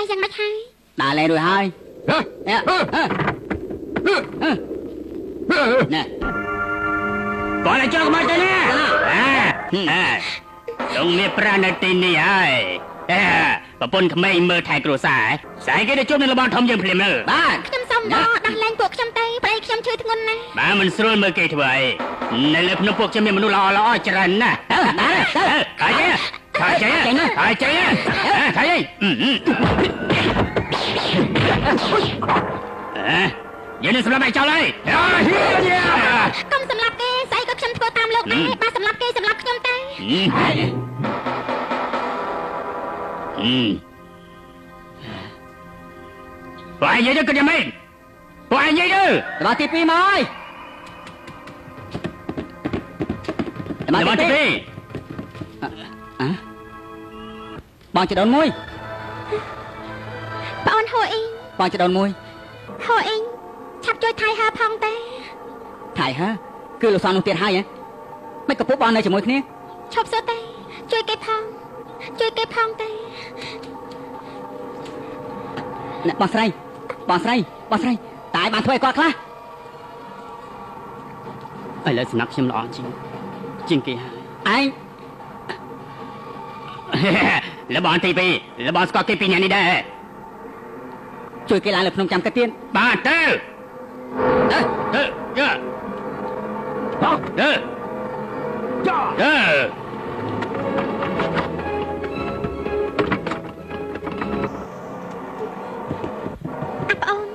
យ៉ាងម៉េចហើយដើរលេងរួចហើយណែបងឲ្យចូលមកទៅណាចង់មានប្រាណនៅទីនេះហើយប្រពន្ធក្មេងមើលថែគ្រួសារស្អែកគេទៅជួបនៅរបងធំយើងភ្លាមលើបាទខ្ញុំសុំដោះលែងពួកខ្ញុំទៅប្រៃខ្ញុំឈឺធ្ងន់ណាស់បាទមិនស្រួលមើលគេធ្វើអីនៅលើភ្នំពួកខ្ញុំមានមនុស្សល្អច្រើនណាស់ហើយចេះយើងនឹងសម្លាប់ឯចោលហើយកុំសម្លាប់គេស្អីក៏ខ្ញុំធ្វើតាមលោកដែរបាទសម្លាប់គេសម្លាប់ខ្ញុំទៅបងនិយាយទៅគិតយ៉ាងម៉េចបងនិយាយទៅដល់ទី2មកហើយដល់ទី2បងចដូនមួយបងអូនហូអ៊ីងបងចដូនមួយហូអ៊ីងឆាប់ជួយថៃហើផងទេថៃហើគឺលោកសាននោះទៀតហើយមិនក៏ពួកបងនៅជាមួយគ្នាឈប់សើទេជួយគេផងទេអ្នកបងស្រីតែបានធ្វើឲ្យគាត់ខ្លះឥឡូវសំណាប់ខ្ញុំល្អជាងគេហើយឯងលបងទី2លបងស្គាល់គេពីអ្នកនេះដែរជួយគេឡើងលើភ្នំចាំកាទៀតបាទទៅអូន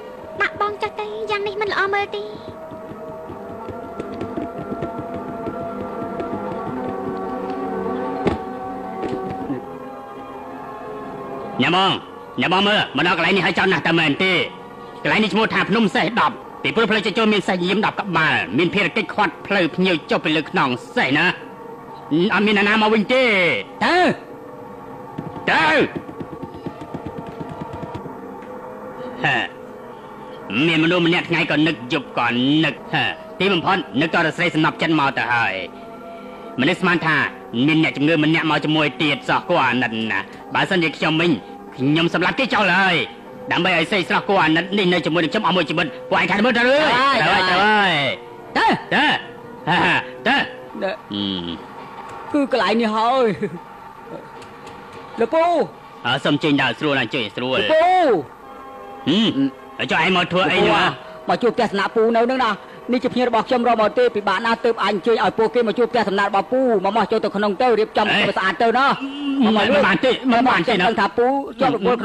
ដាក់បងចាស់ទៅយ៉ាងនេះមិនល្អមើលទេញ៉ាំបងមើលមកដល់កន្លែងនេះហើយចោលណាស់តែមែនទេកន្លែងនេះឈ្មោះថាភ្នំសេះ10ពីព្រោះផ្លូវចូលមានសេះយាម10ក្បាលមានភារកិច្ចខាត់ផ្លូវភ្ញៀវចុះទៅលើខ្នងសេះណាអត់មានអ្នកណាមកវិញទេទៅមានមនុស្សម្នាក់ថ្ងៃក៏នឹកយប់ក៏នឹកទីបំផុតនឹកដល់ស្រីសំណប់ចិត្តមកទៅហើយមនុស្សស្មានថាមានអ្នកជំងឺម្នាក់មកជាមួយទៀតសោះគួរអាណិតណាបើសិនជាខ្ញុំសម្លាប់គេចោលហើយដើម្បីឲ្យស្រីស្រស់គួរអាណិតនេះនៅជាមួយនឹងខ្ញុំអស់មួយជីវិតពួកឯងខាត់មើលទៅទៅគឺកន្លែងនេះហើយលោកពូសុំចេញដើរស្រួលណាជួយស្រួលពូចុះឯងមកធ្វើអីនោះមកជួបផ្ទះសំណាក់ពូនៅនឹងណានេះជាភ្ញៀវរបស់ខ្ញុំរកមកទេពិបាកណាស់ទើបអញជួយឲ្យពួកគេមកជួបផ្ទះសំណាក់របស់ពូមកចូលទៅក្នុងទៅរៀបចំឲ្យស្អាតទៅណាមិនបានទេដឹងថាពូជាប់រវល់